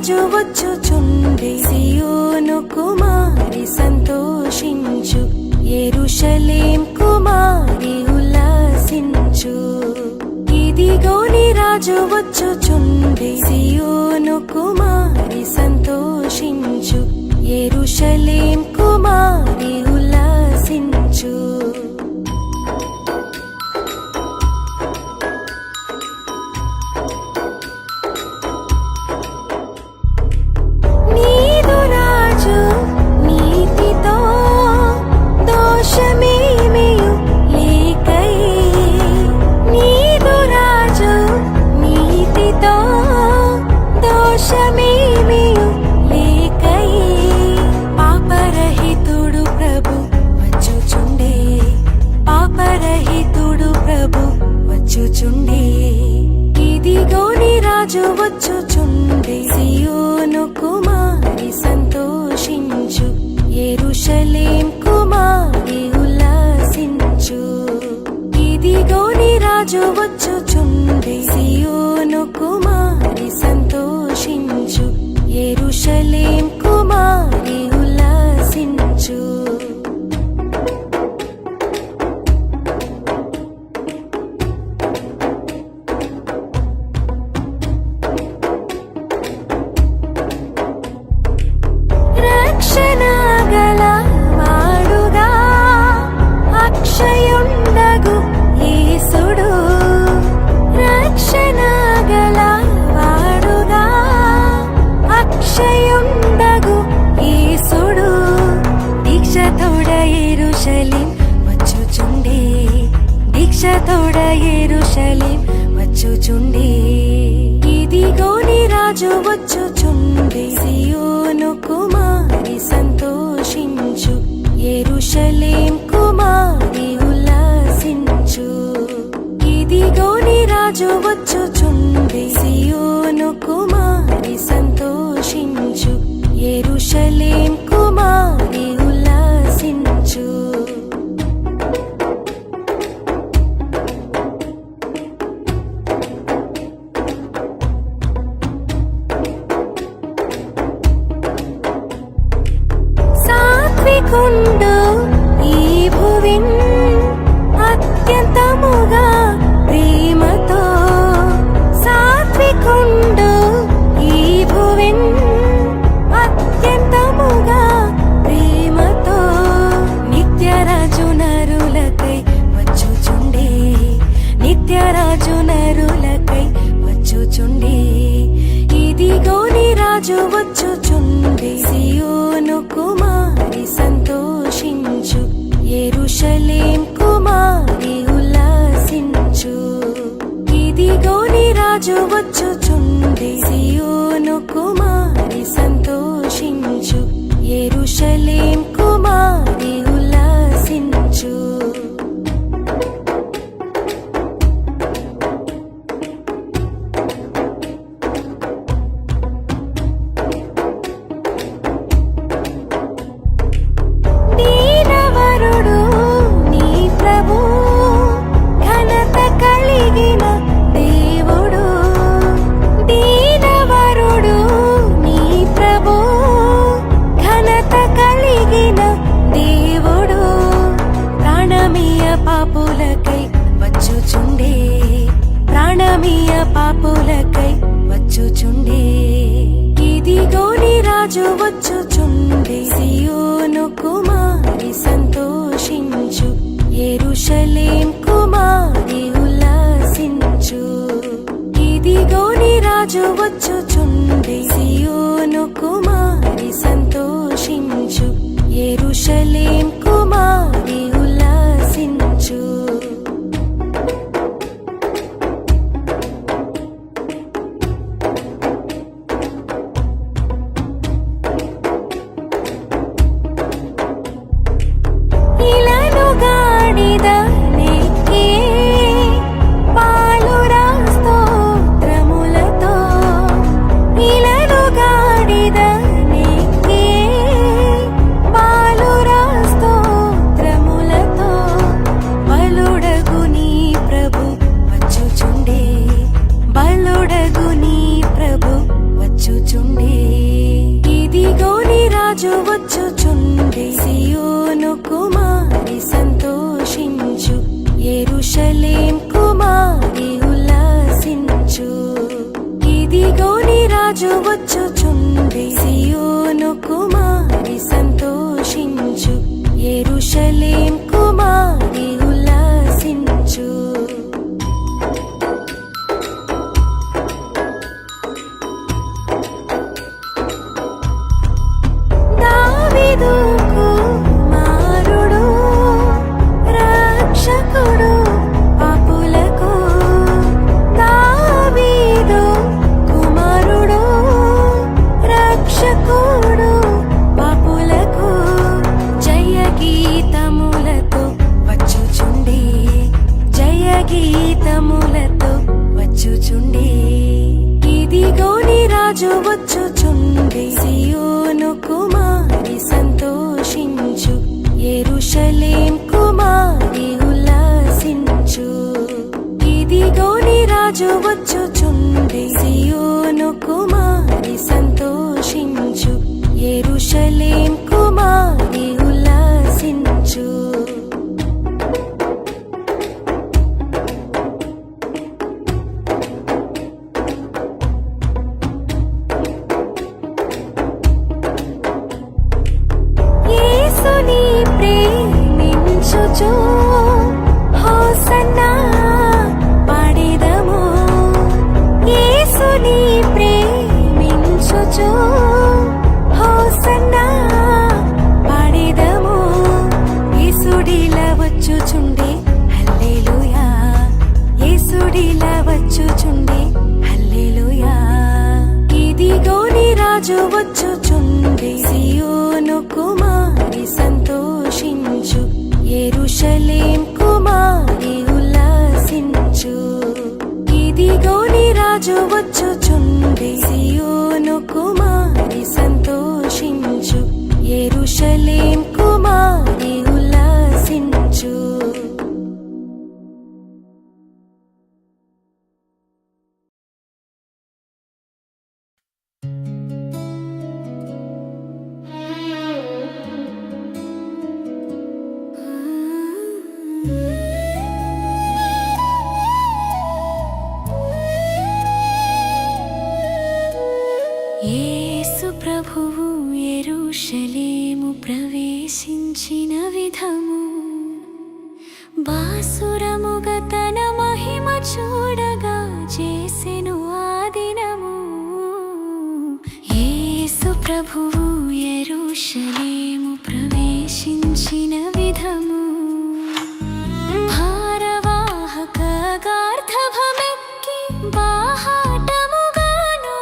రాజు వచ్చుచుండే సియోను కుమారి సంతోషించు, యెరూషలేం కుమారి ఉల్లాసించు. ఇదిగో నీ రాజు వచ్చుచుండే సియోను కుమారి సంతోషించు, యెరూషలేం కుమారి ఉల్లాసించు. నీదు రాజు నీతితో దోషమేమియు లేకై, నీదు రాజు నీతితో దోషమేమియు లేకై, పాపరహితుడు ప్రభు వచ్చుచుండే, పాపరహితుడు ప్రభు వచ్చుచుండే. ఇదిగో నీ రాజు వచ్చుచుండే, సియోను కుమారి సంతోషించు, యెరూషలేం కుమారి ఉల్లాసించు. ఇదిగో నీ రాజు వచ్చుచుండే, సియోను కుమారి సంతోషించు, యెరూషలేం కుమారి ఉల్లాసించు. రక్షణ గల వాడుగా అక్షయుండగు యేసుడు, రక్షణ గల వాడుగా అక్షయుండగు యేసుడు. దీక్షతోడ యెరూషలేం వచ్చుచుండే, దీక్షతోడ యెరూషలేం వచ్చుచుండే. ఇదిగో నీ రాజు వచ్చుచుండే, సియోను కుమారి సంతోషించు, యెరూషలేం కుమారి ఉల్లాసించు. ఇదిగో నీ రాజు వచ్చుచుండే, సియోను కుమారి సంతోషించు, యెరూషలేం కుమారి ఉల్లాసించు. సాత్వికుండు ఈ భువిన్ అత్యంతముగా ప్రేమతో, సాత్వికుండు ఈ భువిన్ అత్యంతముగా ప్రేమతో. నిత్యరాజు నరులకై వచ్చుచుండే, నిత్యరాజు నరులకై వచ్చుచుండే. ఇదిగో నీ రాజు వచ్చుచుండే, సియోను కుమారి సంతోషించు, యెరూషలేం కుమారి ఉల్లాసించు. ఇదిగో నీ రాజు వచ్చుచుండే, సియోను కుమారి సంతోషించు, యెరూషలేం కుమారి ఉల్లాసించు. దీనవరుడు నీ ప్రభు, ఘనత కలిగిన దేవుడు. దీనవరుడు నీ ప్రభు, ఘనత కలిగిన దేవుడు. ప్రాణమీయ పాపులకై వచ్చుచుండే, ప్రాణమీయ పాపులకై వచ్చుచుండే. ఇదిగో నీ రాజు వచ్చుచుండే, సియోను కుమారి సంతోషించు, యెరూషలేం కుమారి ఉల్లాసించు. ఇదిగో నీ రాజు వచ్చుచుండే, సియోను కుమారి సంతోషించు, యెరూషలేం కుమారి ఉల్లాసించు. ఇలను గాడిద నెక్కి పాలురా స్తోత్రములతో, ఇలను గాడిద వచ్చుచుండి సియోను కుమారి సంతోషించు యెరూషలేం కుమారి ఉల్లాసించు ఇదిగో నీ రాజు వచ్చుచుండి సియోను కుమారి సంతోషించు యెరూషలేం కుమారి ఉల్లాసించు దావీదు కుమారుడు రక్షకుడు పాపులకు దావీదు కుమారుడు రక్షకుడు పాపులకు జయ గీతములతో వచ్చుచుండి జయ గీతములతో వచ్చుచుండి ఇదిగో నీ రాజు వచ్చుచుండి సియోను కుమారి సంతోషించు యెరూషలేం కుమారి ఉల్లాసించు ఇదిగో నీ రాజు వచ్చుచుండి సియోను కుమారి సంతోషించు యెరూషలేం కుమారి ఉల్లాసించు యేసుని ప్రేమించుచు హోసన్నా పాడెదము యేసుని ప్రేమించుచు హోసన్నా పాడెదము యేసుడిలా వచ్చుచుండే హల్లెలూయా యేసుడిలా వచ్చుచుండే హల్లెలూయా ఇదిగో నీ రాజు వచ్చుచుండే సియోను కుమారి సంతోషించు యెరూషలేం కుమారి ఉల్లాసించు ఇదిగో నీ రాజు వచ్చుచుండే సియోను కుమారి సంతోషించు యెరూషలేం కుమారి ఉల్లాసించు యేసు ప్రభువు యెరూషలేము ప్రవేశించిన విధము బాసురముగా తన మహిమ చూడగా చేసెను ఆ దినము యేసు ప్రభువు యెరూషలేము ప్రవేశించిన విధము భారవాహక గార్ధభమెక్కి బాహాటముగాను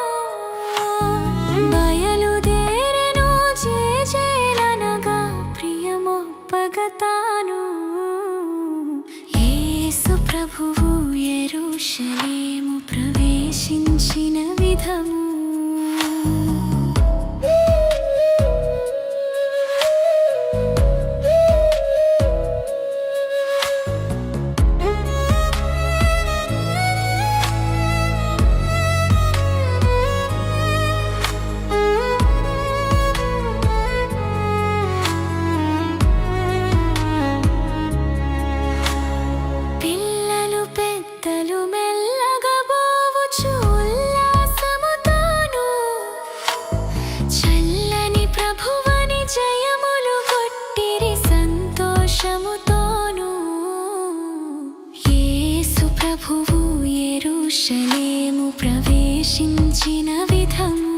బయలుదేరెను జేజేలనగా ప్రియమొప్పగతాను యేసు ప్రభువు యెరూషలేము ప్రవేశించిన విధము పిల్లలు పెద్దలు మెల్లగా పోవచ్చు ఉల్లాసముతోను చల్లని ప్రభువని జయములు కొట్టిరి సంతోషముతోను యేసు ప్రభువు యెరూషలేము ప్రవేశించిన విధము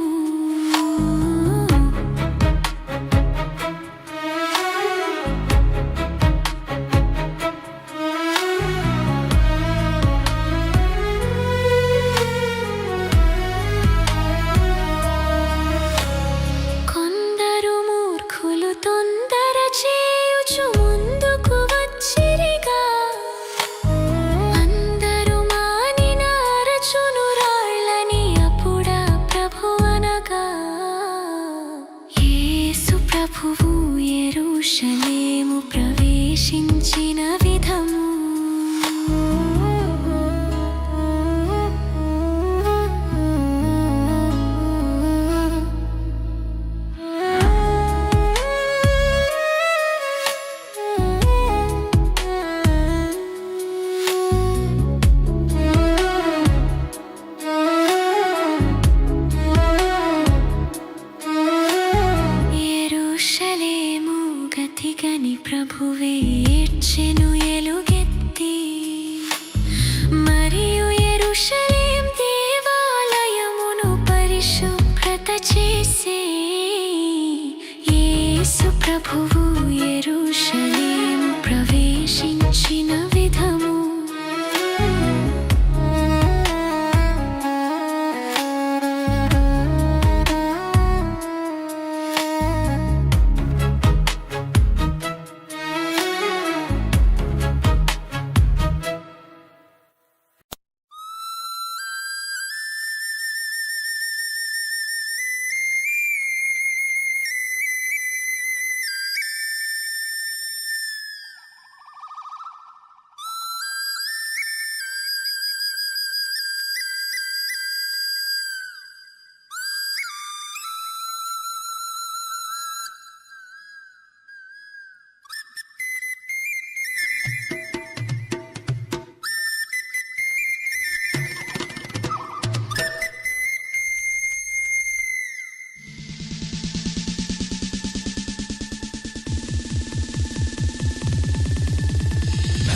కొందరు మూర్ఖులు తొందర చేయుచు ముందుకు వచ్చిరిగా అందరూ మానిన అరచును రాళ్ళని అప్పుడా ప్రభువనగా యేసు ప్రభువు యెరూషలేము ప్రవేశించిన విధము యేసు ప్రభువు యెరూషలేము ప్రవేశించిన విధము.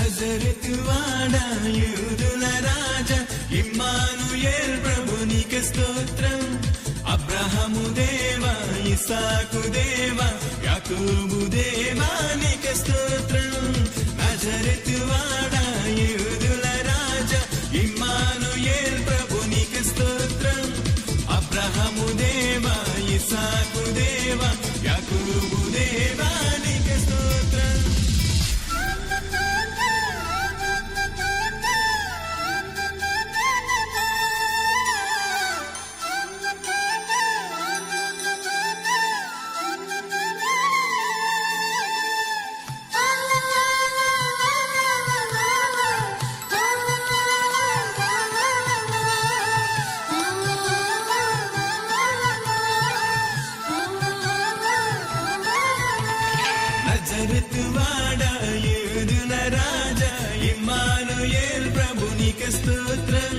నజరేతువాడా యూదుల రాజా ఇమ్మానుయేల్ ప్రభునికి స్తోత్రం. అబ్రహాము దేవా ఇస్సాకు దేవా యాకోబు దేవా నీకు స్తోత్రం. నజరేతువాడా యూదుల రాజా ఇమ్మానుయేల్ ప్రభునికి స్తోత్రం. అబ్రహాము దేవా ఇస్సాకు దేవా యాకోబు దేవా నీకు స్తోత్రం. నజరేతువాడా యూదుల రాజా ఇమ్మానుయేల్ ప్రభునికి స్తోత్రం.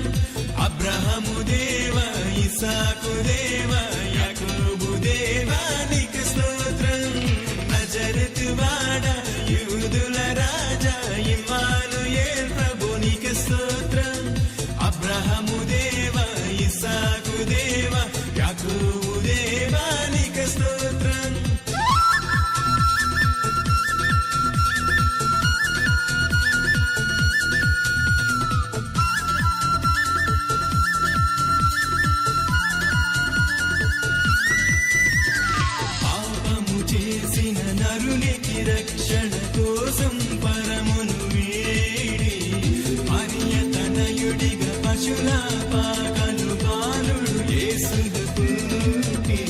అబ్రహాము దేవా ఇస్సాకు దేవా యాకోబు దేవా నీకు స్తోత్రం. నజరేతువాడా యూదుల రాజా ఇమ్మానుయేల్ ప్రభునికి స్తోత్రం. అబ్రహాము దేవా ఇస్సాకు దేవా యాకోబు దేవా నీకు స్తోత్రం. చేసిన నరునికి రక్షణ కోసం పరమును వీడి మరియతనయుడిగా పశుల పాకలు బాలుడు యేసుగా పుట్టి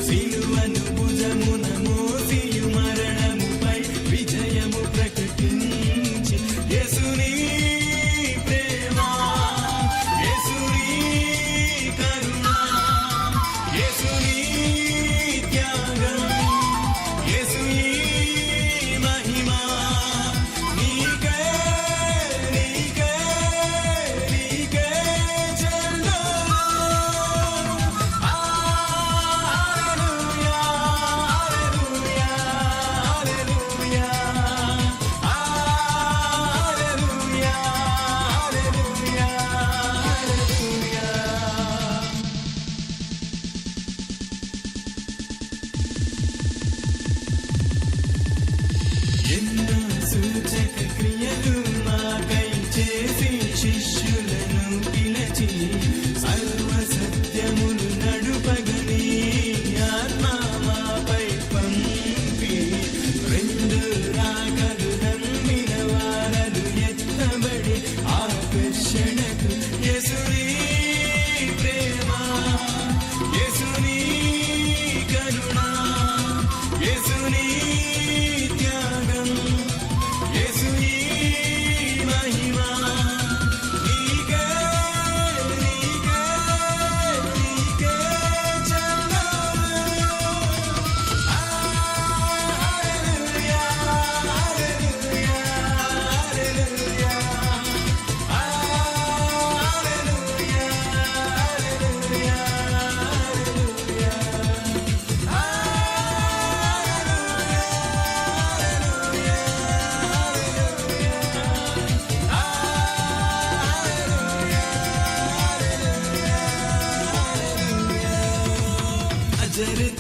సిలువను భుజమున మోసియు మరణముపై విజయము ప్రకటించి యేసుని ప్రేమ యేసుని కరుణ యేసుని త్యాగం మహిమా నీకే నీకే నీకే చెల్లు. హల్లెలూయా హల్లెలూయా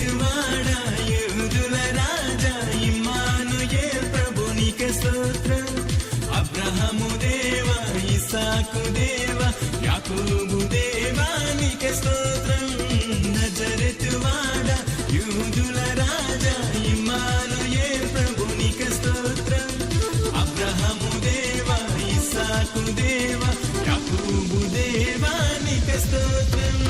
నజరెతు వాడా యూదుల రాజా ఇమ్మానుయేల్ ప్రభు నీకే స్తోత్రం అబ్రహాము దేవా ఇస్సాకు దేవా యాకోబు దేవా నీకే స్తోత్రం నజరెతు వాడా యూదుల రాజా ఇమ్మానుయేల్ ప్రభు నీకే స్తోత్రం అబ్రహాము దేవా ఇస్సాకు దేవా యాకోబు దేవా నీకే స్తోత్రం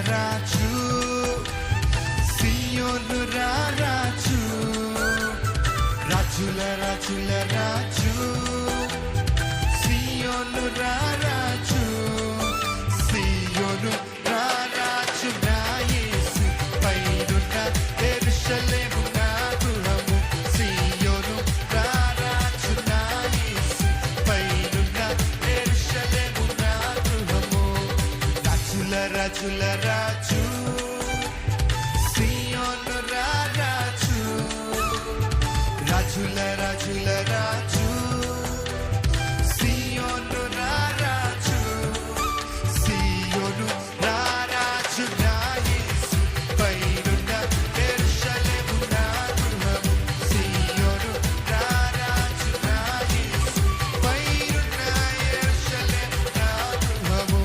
రాజు సియోను రాజు రాజుల రాజు సియోను రాజు సియోను రాజు నా యేసు పైనున్న యెరూషలేము నా గృహము సియోను రాజు నా యేసు పైనున్న యెరూషలేము నా గృహము రాజుల రాజు సియోను రాజు రాజుల రాజు సియోను రాజు సియోను రాజు నా యేసు పైనున్న యెరూషలేము నా గృహము సియోను రాజు నా యేసు పైనున్న యెరూషలేము నా గృహము.